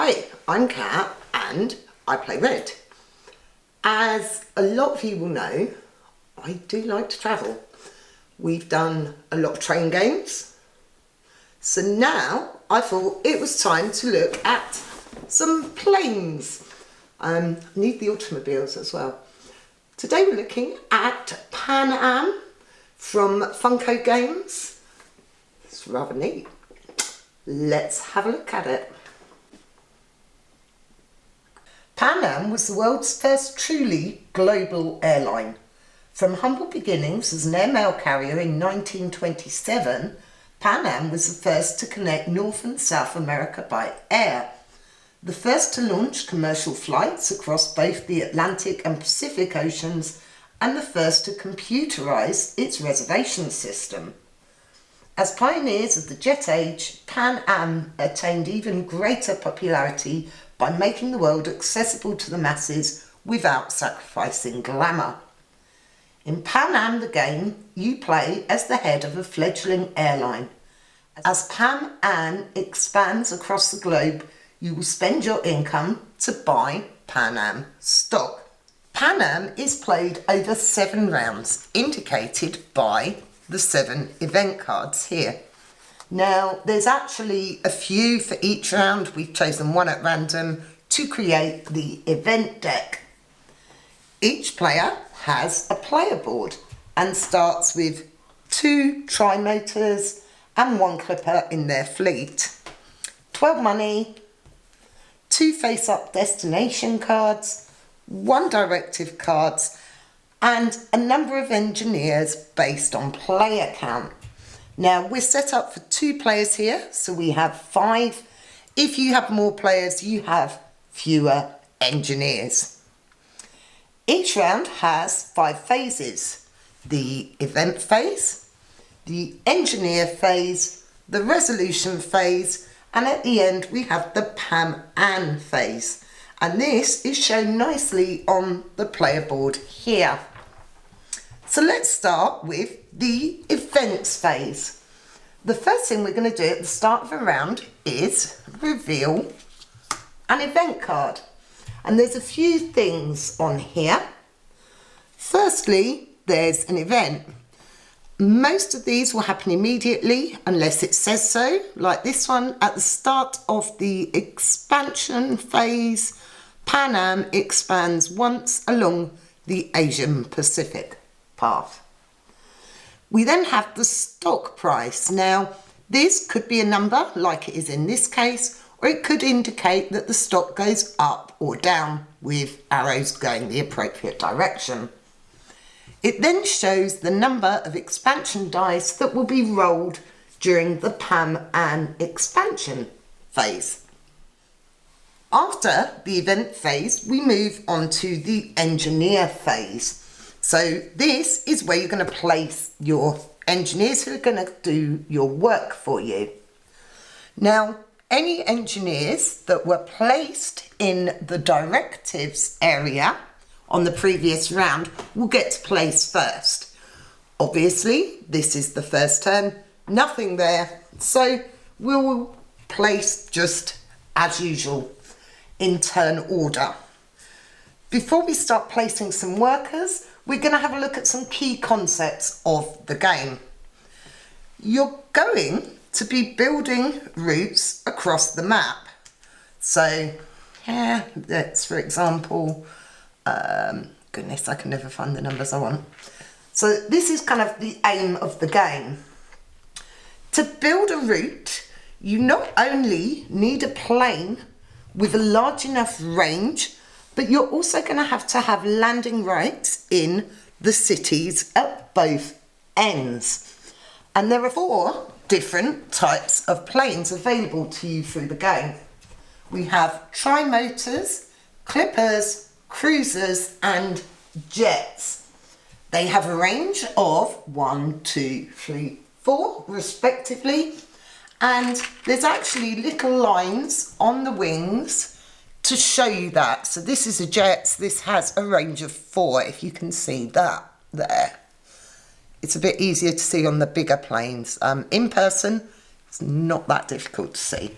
Hi, I'm Kat and I play Red. As a lot of you will know, I do like to travel. We've done a lot of train games. So now I thought it was time to look at some planes. I need the automobiles as well. Today we're looking at Pan Am from Funko Games. It's rather neat. Let's have a look at it. Pan Am was the world's first truly global airline. From humble beginnings as an air mail carrier in 1927, Pan Am was the first to connect North and South America by air, the first to launch commercial flights across both the Atlantic and Pacific Oceans, and the first to computerize its reservation system. As pioneers of the jet age, Pan Am attained even greater popularity by making the world accessible to the masses without sacrificing glamour. In Pan Am the game, you play as the head of a fledgling airline. As Pan Am expands across the globe, you will spend your income to buy Pan Am stock. Pan Am is played over 7 rounds, indicated by the 7 event cards here. Now, there's actually a few for each round. We've chosen one at random to create the event deck. Each player has a player board and starts with 2 tri-motors and 1 clipper in their fleet, 12 money, 2 face-up destination cards, 1 directive cards, and a number of engineers based on player count. Now, we're set up for 2 players here, so we have 5. If you have more players, you have fewer engineers. Each round has 5 phases: the event phase, the engineer phase, the resolution phase, and at the end we have the Pan Am phase. And this is shown nicely on the player board here. So let's start with the events phase. The first thing we're going to do at the start of a round is reveal an event card. And there's a few things on here. Firstly, there's an event. Most of these will happen immediately unless it says so, like this one at the start of the expansion phase. Pan Am expands once along the Asian Pacific path. We then have the stock price. Now, this could be a number like it is in this case, or it could indicate that the stock goes up or down with arrows going the appropriate direction. It then shows the number of expansion dice that will be rolled during the Pan Am expansion phase. After the event phase, we move on to the engineer phase. So this is where you're going to place your engineers who are going to do your work for you. Now, any engineers that were placed in the directives area on the previous round will get to place first. Obviously, this is the first turn, nothing there, so we'll place just as usual in turn order. Before we start placing some workers, we're going to have a look at some key concepts of the game. You're going to be building routes across the map. So, yeah, let's, for example, goodness, I can never find the numbers I want. So this is kind of the aim of the game. To build a route, you not only need a plane with a large enough range, but you're also going to have landing rights in the cities at both ends. And there are 4 different types of planes available to you through the game. We have tri-motors, clippers, cruisers, and jets. They have a range of 1, 2, 3, 4 respectively, and there's actually little lines on the wings to show you that. So this is a jet, this has a range of 4, if you can see that there. It's a bit easier to see on the bigger planes. In person, it's not that difficult to see.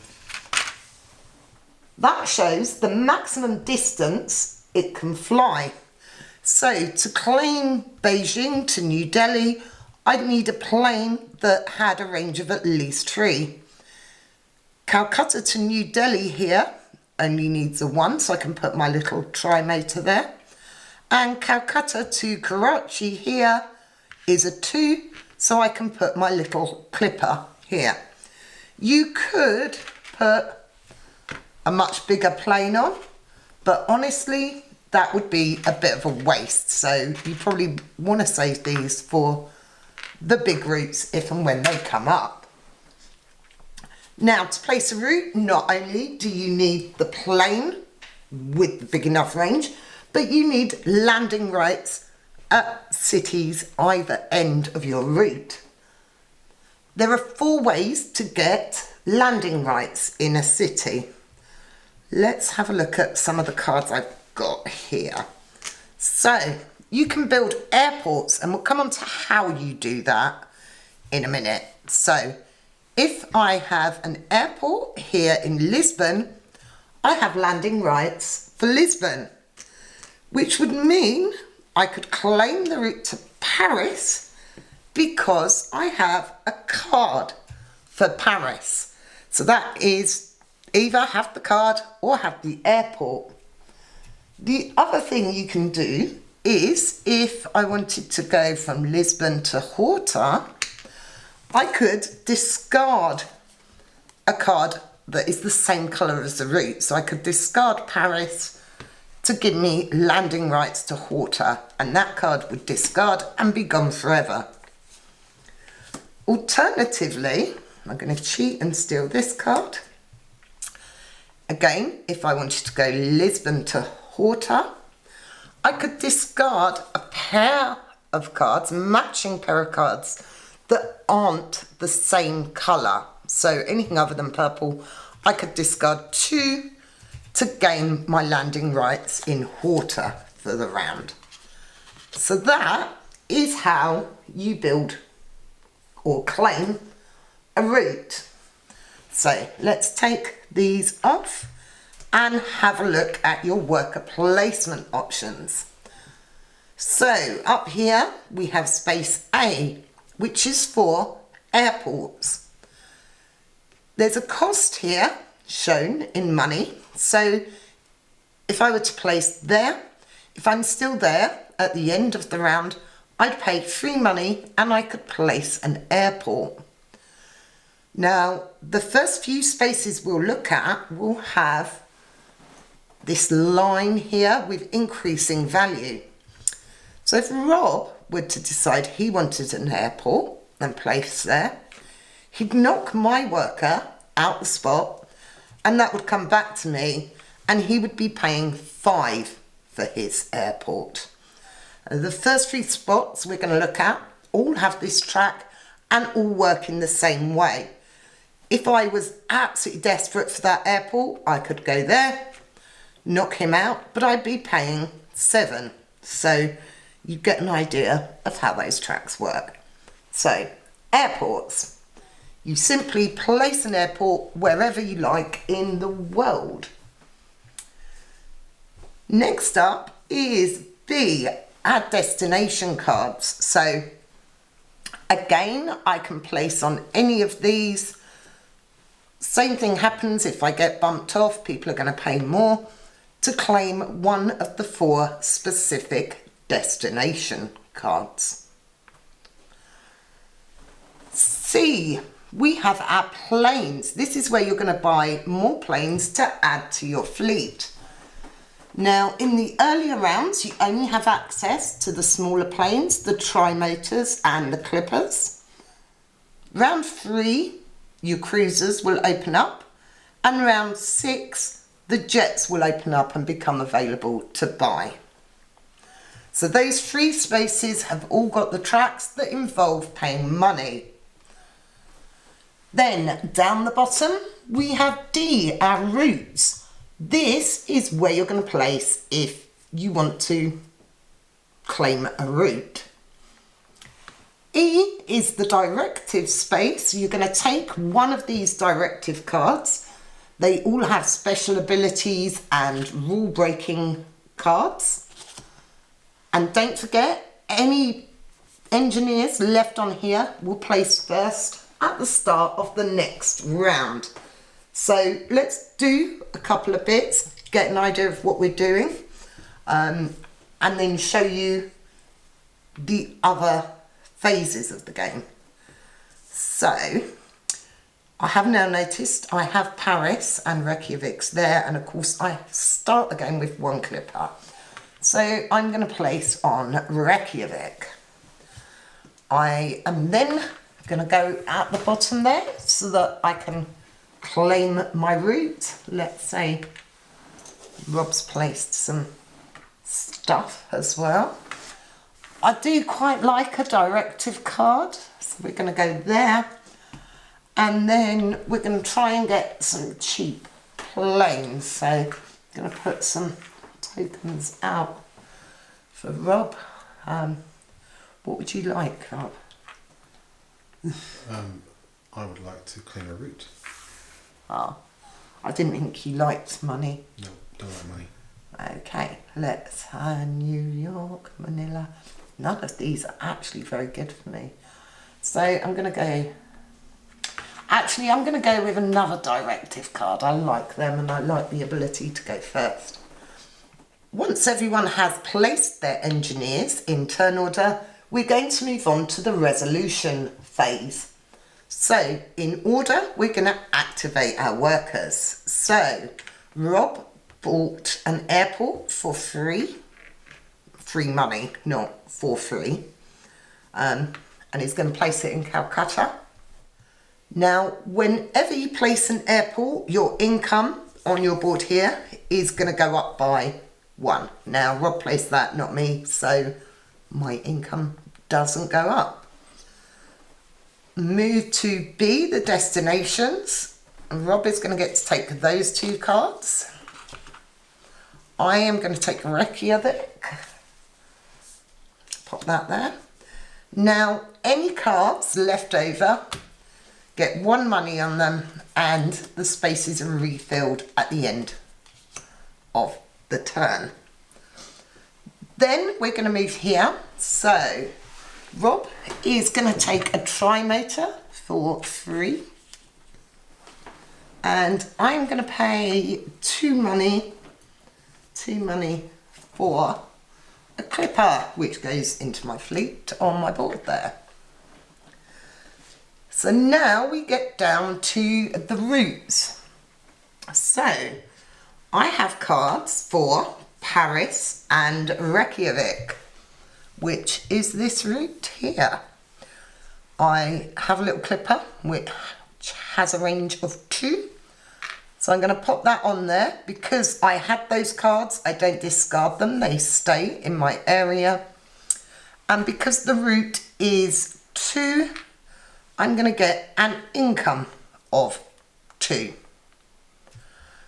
That shows the maximum distance it can fly. So to claim Beijing to New Delhi, I'd need a plane that had a range of at least 3. Calcutta to New Delhi here only needs a 1, so I can put my little trimotor there. And Calcutta to Karachi here is a 2, so I can put my little clipper here. You could put a much bigger plane on, but honestly, that would be a bit of a waste. So you probably want to save these for the big routes if and when they come up. Now, to place a route, not only do you need the plane with the big enough range, but you need landing rights at cities either end of your route. There are 4 ways to get landing rights in a city. Let's have a look at some of the cards I've got here. So you can build airports, and we'll come on to how you do that in a minute. So if I have an airport here in Lisbon, I have landing rights for Lisbon, which would mean I could claim the route to Paris because I have a card for Paris. So that is either have the card or have the airport. The other thing you can do is if I wanted to go from Lisbon to Horta, I could discard a card that is the same colour as the route. So I could discard Paris to give me landing rights to Horta, and that card would discard and be gone forever. Alternatively, I'm going to cheat and steal this card. Again, if I wanted to go Lisbon to Horta, I could discard a pair of cards, matching pair of cards, that aren't the same colour. So anything other than purple, I could discard 2 to gain my landing rights in Horta for the round. So that is how you build or claim a route. So let's take these off and have a look at your worker placement options. So up here we have space A, which is for airports. There's a cost here shown in money. So if I were to place there, if I'm still there at the end of the round, I'd pay free money and I could place an airport. Now, the first few spaces we'll look at will have this line here with increasing value. So if Rob were to decide he wanted an airport and place there, he'd knock my worker out the spot and that would come back to me and he would be paying 5 for his airport. The first 3 spots we're going to look at all have this track and all work in the same way. If I was absolutely desperate for that airport, I could go there, knock him out, but I'd be paying 7. So you get an idea of how those tracks work. So airports. You simply place an airport wherever you like in the world. Next up is B, add destination cards. So again, I can place on any of these. Same thing happens if I get bumped off, people are going to pay more to claim one of the 4 specific destination cards. C, we have our planes. This is where you're going to buy more planes to add to your fleet. Now, in the earlier rounds, you only have access to the smaller planes, the trimotors and the clippers. Round 3, your cruisers will open up, and round 6, the jets will open up and become available to buy. So those 3 spaces have all got the tracks that involve paying money. Then down the bottom, we have D, our routes. This is where you're going to place if you want to claim a route. E is the directive space. You're going to take one of these directive cards. They all have special abilities and rule-breaking cards. And don't forget, any engineers left on here will place first at the start of the next round. So let's do a couple of bits, get an idea of what we're doing, and then show you the other phases of the game. So I have now noticed I have Paris and Reykjavik's there, and of course I start the game with one clipper. So I'm going to place on Reykjavik. I am then going to go at the bottom there so that I can claim my route. Let's say Rob's placed some stuff as well. I do quite like a directive card, so we're going to go there. And then we're going to try and get some cheap planes. So I'm going to put some tokens out for Rob. What would you like, Rob? I would like to claim a route. Oh, I didn't think you liked money. No, don't like money. Okay, let's New York, Manila. None of these are actually very good for me. So I'm going to go... Actually, I'm going to go with another directive card. I like them and I like the ability to go first. Once everyone has placed their engineers in turn order, we're going to move on to the resolution phase. So, in order, we're going to activate our workers. So, Rob bought an airport for free. Free money, not for free. And he's going to place it in Calcutta. Now, whenever you place an airport, your income on your board here is going to go up by 1. Now, Rob placed that, not me, so my income doesn't go up. Move to B, the destinations. Rob is going to get to take those 2 cards. I am going to take Reykjavik. Pop that there. Now, any cards left over get 1 money on them, and the spaces are refilled at the end of the turn. Then we're going to move here. So Rob is going to take a tri-motor for free, and I'm going to pay 2 money for a clipper, which goes into my fleet on my board there. So now we get down to the routes. So I have cards for Paris and Reykjavik, which is this route here. I have a little clipper which has a range of 2. So I'm going to pop that on there. Because I had those cards, I don't discard them. They stay in my area. And because the route is 2, I'm going to get an income of 2.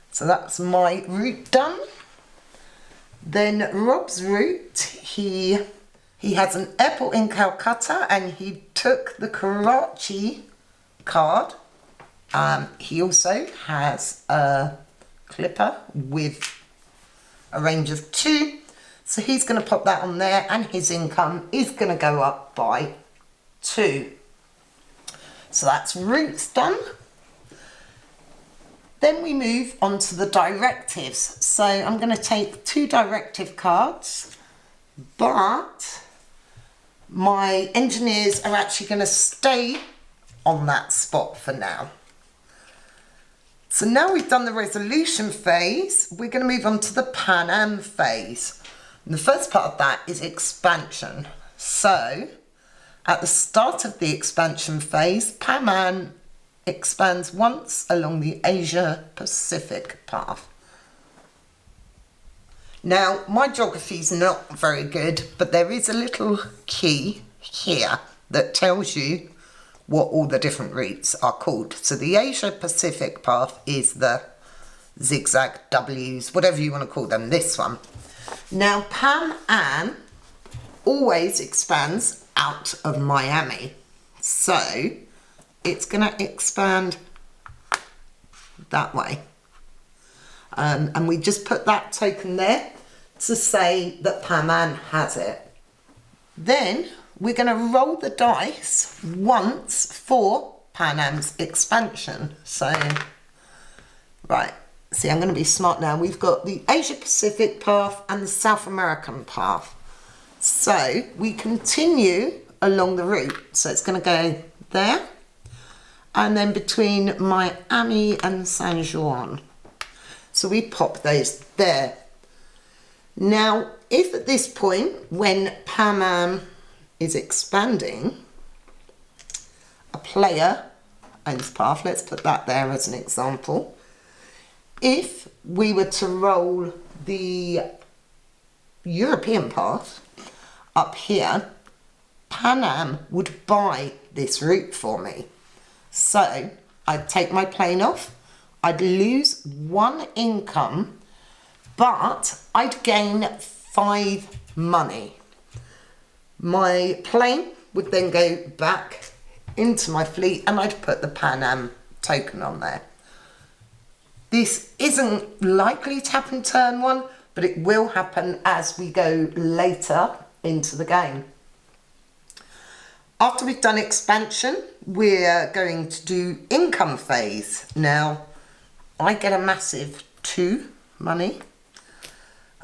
So that's my route done. Then Rob's route, he has an airport in Calcutta, and he took the Karachi card. He also has a clipper with a range of 2. So he's going to pop that on there, and his income is going to go up by 2. So that's routes done. Then we move on to the directives. So I'm going to take 2 directive cards, but my engineers are actually going to stay on that spot for now. So now we've done the resolution phase, we're going to move on to the Pan Am phase. And the first part of that is expansion. So at the start of the expansion phase, Pan Am expands once along the Asia-Pacific path. Now, my geography is not very good, but there is a little key here that tells you what all the different routes are called. So the Asia-Pacific path is the zigzag W's, whatever you want to call them, this one. Now, Pan Am always expands out of Miami. So it's going to expand that way. And we just put that token there to say that Pan has it. Then we're going to roll the dice once for Pan Am's expansion. So, right, see, I'm going to be smart now. We've got the Asia Pacific path and the South American path. So we continue along the route. So it's going to go there and then between Miami and San Juan. So we pop those there. Now, if at this point, when Pan Am is expanding, a player owns path, let's put that there as an example. If we were to roll the European path up here, Pan Am would buy this route for me. So I'd take my plane off, I'd lose 1 income, but I'd gain 5 money. My plane would then go back into my fleet and I'd put the Pan Am token on there. This isn't likely to happen turn 1, but it will happen as we go later into the game. After we've done expansion, we're going to do income phase. Now, I get a massive 2 money.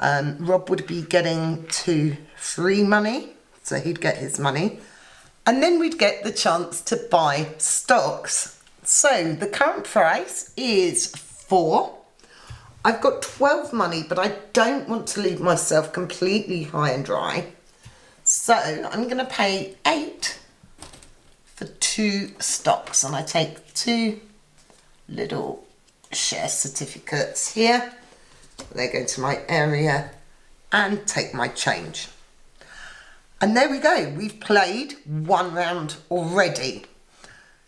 Rob would be getting 2 free money, so he'd get his money. And then we'd get the chance to buy stocks. So the current price is 4. I've got 12 money, but I don't want to leave myself completely high and dry. So I'm going to pay 8 for 2 stocks. And I take 2 little share certificates here. They go to my area and take my change. And there we go. We've played 1 round already.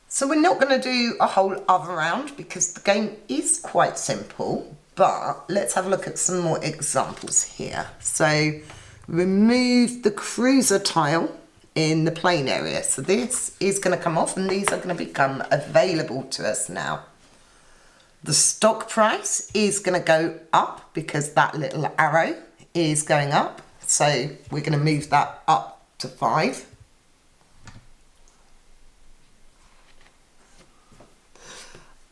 So we're not going to do a whole other round because the game is quite simple. But let's have a look at some more examples here. So remove the cruiser tile in the plane area. So this is going to come off and these are going to become available to us now. The stock price is going to go up because that little arrow is going up. So we're going to move that up to 5.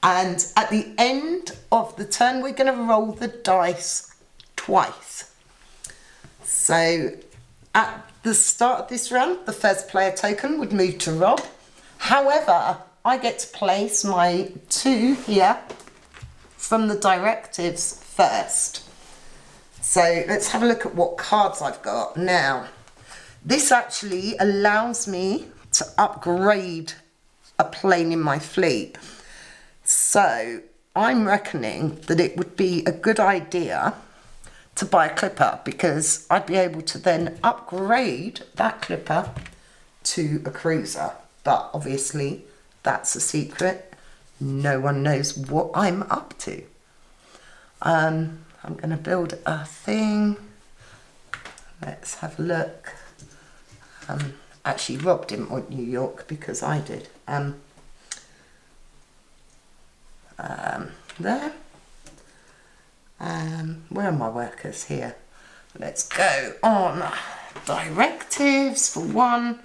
And at the end of the turn, we're going to roll the dice twice. So at the start of this round, the first player token would move to Rob. However, I get to place my 2 here from the directives first. So let's have a look at what cards I've got. Now, this actually allows me to upgrade a plane in my fleet. So I'm reckoning that it would be a good idea to buy a clipper because I'd be able to then upgrade that clipper to a cruiser. But obviously that's a secret. No one knows what I'm up to. I'm going to build a thing. Let's have a look. Actually, Rob didn't want New York because I did. There. Where are my workers here? Let's go on directives for 1.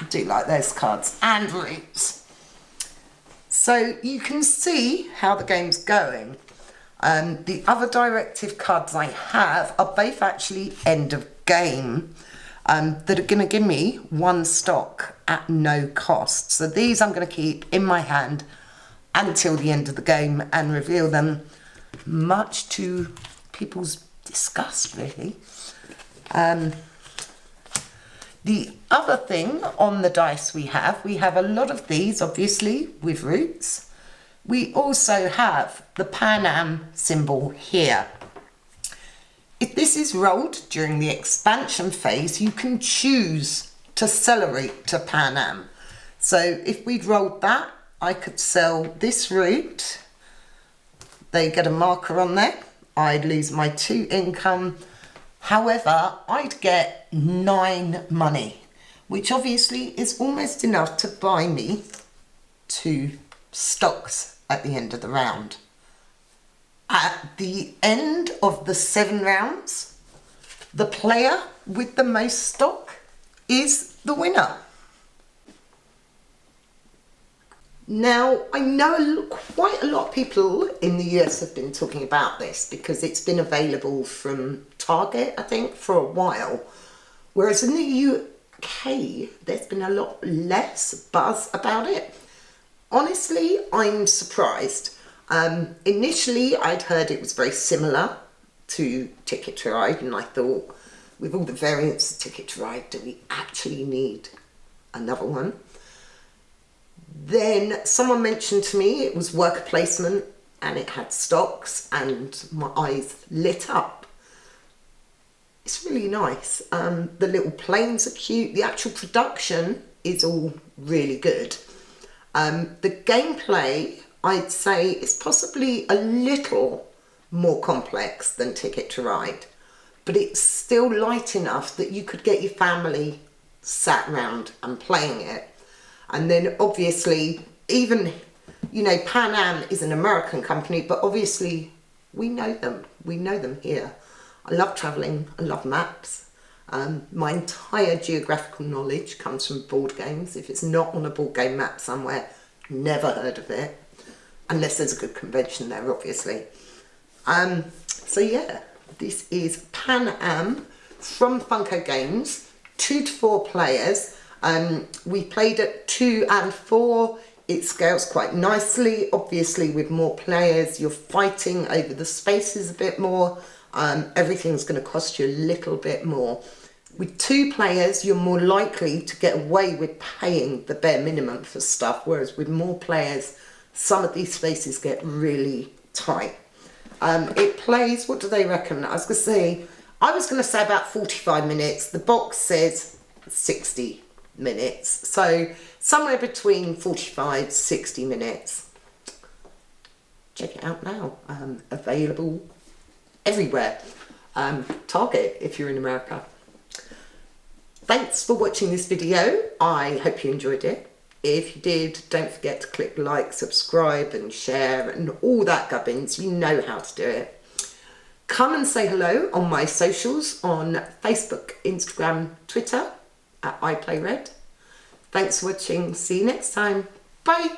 Do like those cards and routes. So you can see how the game's going. The other directive cards I have are both actually end of game that are going to give me 1 stock at no cost. So these I'm going to keep in my hand until the end of the game and reveal them, much to people's disgust, really. The other thing on the dice we have a lot of these, obviously, with routes. We also have the Pan Am symbol here. If this is rolled during the expansion phase, you can choose to sell a route to Pan Am. So if we'd rolled that, I could sell this route. They get a marker on there. I'd lose my 2 income. However, I'd get 9 money, which obviously is almost enough to buy me 2 stocks at the end of the round. At the end of the 7 rounds, the player with the most stock is the winner. Now, I know quite a lot of people in the US have been talking about this because it's been available from Target, I think, for a while. Whereas in the UK, there's been a lot less buzz about it. Honestly, I'm surprised. Initially, I'd heard it was very similar to Ticket to Ride, and I thought, with all the variants of Ticket to Ride, do we actually need another one? Then someone mentioned to me it was worker placement and it had stocks, and my eyes lit up. It's really nice. The little planes are cute. The actual production is all really good. The gameplay, I'd say, is possibly a little more complex than Ticket to Ride, but it's still light enough that you could get your family sat round and playing it. And then obviously, even, you know, Pan Am is an American company, but obviously we know them. We know them here. I love travelling. I love maps. My entire geographical knowledge comes from board games. If it's not on a board game map somewhere, never heard of it. Unless there's a good convention there, obviously. So yeah, this is Pan Am from Funko Games, 2 to 4 players. We played at 2 and 4. It scales quite nicely. Obviously, with more players, you're fighting over the spaces a bit more. Everything's going to cost you a little bit more. With 2 players, you're more likely to get away with paying the bare minimum for stuff, whereas with more players, some of these spaces get really tight. It plays, what do they reckon? I was going to say about 45 minutes. The box says 60 minutes. So somewhere between 45 to 60 minutes. Check it out now. Available everywhere. Target if you're in America. Thanks for watching this video. I hope you enjoyed it. If you did, don't forget to click like, subscribe and share and all that gubbins. You know how to do it. Come and say hello on my socials on Facebook, Instagram, Twitter at iPlayRed. Thanks for watching. See you next time. Bye.